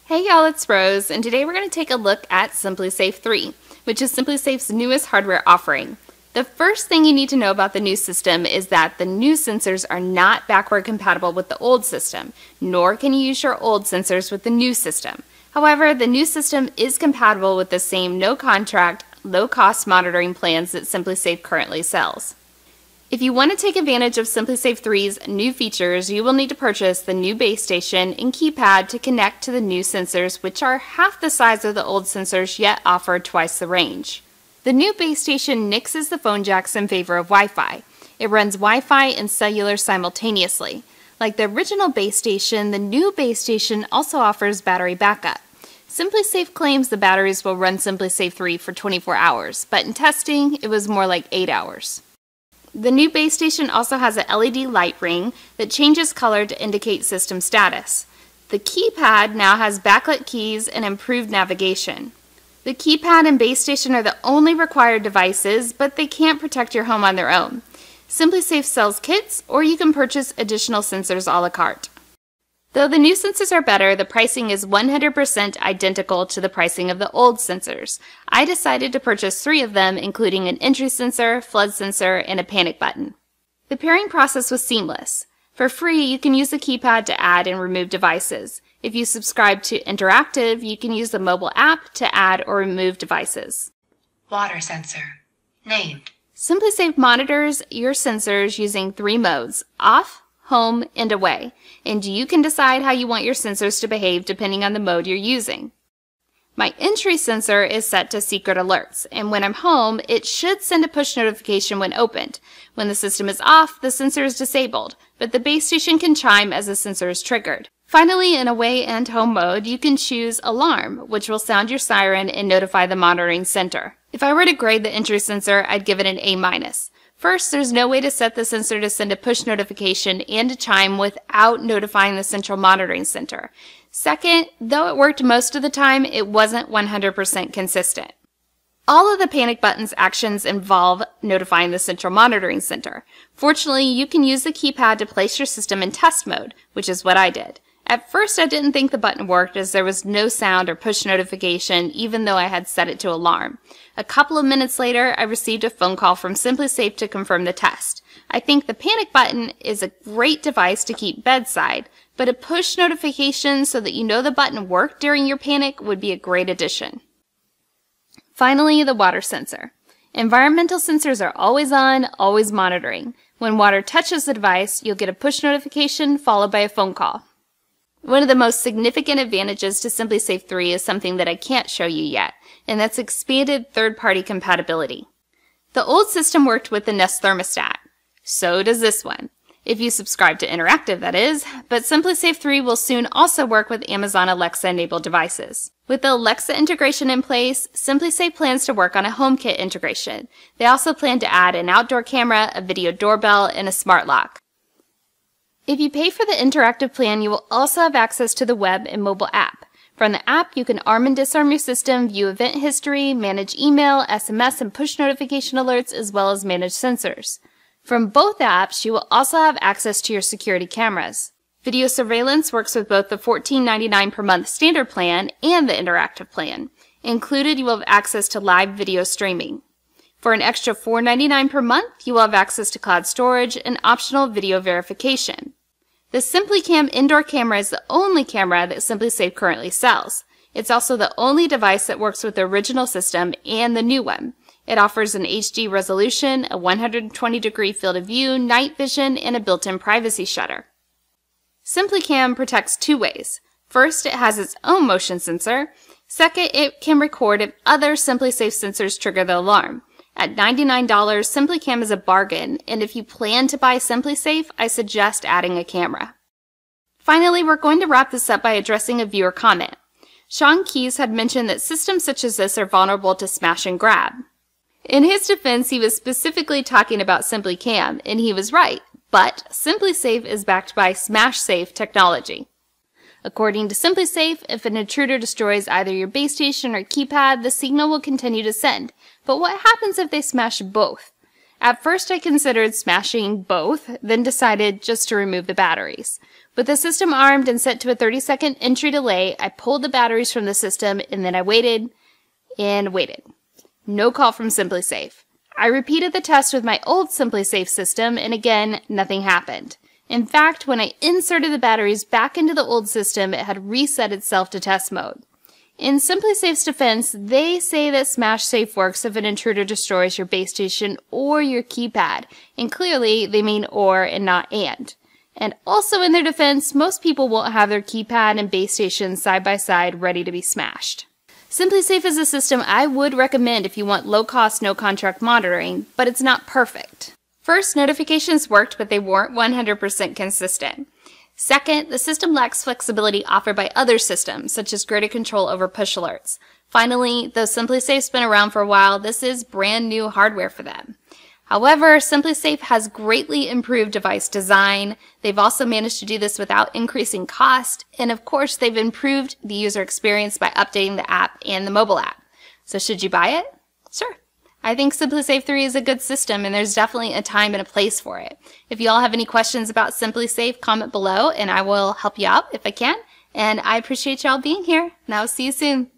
Hey y'all, it's Rose, and today we're going to take a look at SimpliSafe 3, which is SimpliSafe's newest hardware offering. The first thing you need to know about the new system is that the new sensors are not backward compatible with the old system, nor can you use your old sensors with the new system. However, the new system is compatible with the same no-contract, low-cost monitoring plans that SimpliSafe currently sells. If you want to take advantage of SimpliSafe 3's new features, you will need to purchase the new base station and keypad to connect to the new sensors, which are half the size of the old sensors yet offer twice the range. The new base station nixes the phone jacks in favor of Wi-Fi. It runs Wi-Fi and cellular simultaneously. Like the original base station, the new base station also offers battery backup. SimpliSafe claims the batteries will run SimpliSafe 3 for 24 hours, but in testing, it was more like 8 hours. The new base station also has an LED light ring that changes color to indicate system status. The keypad now has backlit keys and improved navigation. The keypad and base station are the only required devices, but they can't protect your home on their own. SimpliSafe sells kits, or you can purchase additional sensors a la carte. Though the new sensors are better, the pricing is 100% identical to the pricing of the old sensors. I decided to purchase 3 of them, including an entry sensor, flood sensor, and a panic button. The pairing process was seamless. For free, you can use the keypad to add and remove devices. If you subscribe to Interactive, you can use the mobile app to add or remove devices. Water sensor. Named. SimpliSafe monitors your sensors using 3 modes: off, home, and away, and you can decide how you want your sensors to behave depending on the mode you're using. My entry sensor is set to secret alerts, and when I'm home, it should send a push notification when opened. When the system is off, the sensor is disabled, but the base station can chime as the sensor is triggered. Finally, in away and home mode, you can choose alarm, which will sound your siren and notify the monitoring center. If I were to grade the entry sensor, I'd give it an A-. First, there's no way to set the sensor to send a push notification and a chime without notifying the central monitoring center. Second, though it worked most of the time, it wasn't 100% consistent. All of the panic button's actions involve notifying the central monitoring center. Fortunately, you can use the keypad to place your system in test mode, which is what I did. At first, I didn't think the button worked as there was no sound or push notification, even though I had set it to alarm. A couple of minutes later, I received a phone call from SimpliSafe to confirm the test. I think the panic button is a great device to keep bedside, but a push notification so that you know the button worked during your panic would be a great addition. Finally, the water sensor. Environmental sensors are always on, always monitoring. When water touches the device, you'll get a push notification followed by a phone call. One of the most significant advantages to SimpliSafe 3 is something that I can't show you yet, and that's expanded third-party compatibility. The old system worked with the Nest thermostat. So does this one. If you subscribe to Interactive, that is, but SimpliSafe 3 will soon also work with Amazon Alexa-enabled devices. With the Alexa integration in place, SimpliSafe plans to work on a HomeKit integration. They also plan to add an outdoor camera, a video doorbell, and a smart lock. If you pay for the interactive plan, you will also have access to the web and mobile app. From the app, you can arm and disarm your system, view event history, manage email, SMS, and push notification alerts, as well as manage sensors. From both apps, you will also have access to your security cameras. Video surveillance works with both the $14.99 per month standard plan and the interactive plan. Included, you will have access to live video streaming. For an extra $4.99 per month, you will have access to cloud storage and optional video verification. The SimpliCam indoor camera is the only camera that SimpliSafe currently sells. It's also the only device that works with the original system and the new one. It offers an HD resolution, a 120-degree field of view, night vision, and a built-in privacy shutter. SimpliCam protects 2 ways. First, it has its own motion sensor. Second, it can record if other SimpliSafe sensors trigger the alarm. At $99, SimpliCam is a bargain, and if you plan to buy SimpliSafe, I suggest adding a camera. Finally, we're going to wrap this up by addressing a viewer comment. Sean Keys had mentioned that systems such as this are vulnerable to smash and grab. In his defense, he was specifically talking about SimpliCam, and he was right, but SimpliSafe is backed by SmashSafe technology. According to SimpliSafe, if an intruder destroys either your base station or keypad, the signal will continue to send. But what happens if they smash both? At first I considered smashing both, then decided just to remove the batteries. With the system armed and set to a 30-second entry delay, I pulled the batteries from the system and then I waited and waited. No call from SimpliSafe. I repeated the test with my old SimpliSafe system and again, nothing happened. In fact, when I inserted the batteries back into the old system, it had reset itself to test mode. In SimpliSafe's defense, they say that SmashSafe works if an intruder destroys your base station or your keypad, and clearly they mean or and not and. And also in their defense, most people won't have their keypad and base station side by side ready to be smashed. SimpliSafe is a system I would recommend if you want low-cost, no-contract monitoring, but it's not perfect. First, notifications worked, but they weren't 100% consistent. Second, the system lacks flexibility offered by other systems, such as greater control over push alerts. Finally, though SimpliSafe's been around for a while, this is brand new hardware for them. However, SimpliSafe has greatly improved device design. They've also managed to do this without increasing cost, and of course, they've improved the user experience by updating the app and the mobile app. So should you buy it? Sure. I think SimpliSafe 3 is a good system, and there's definitely a time and a place for it. If you all have any questions about SimpliSafe, comment below, and I will help you out if I can. And I appreciate y'all being here, and I'll see you soon.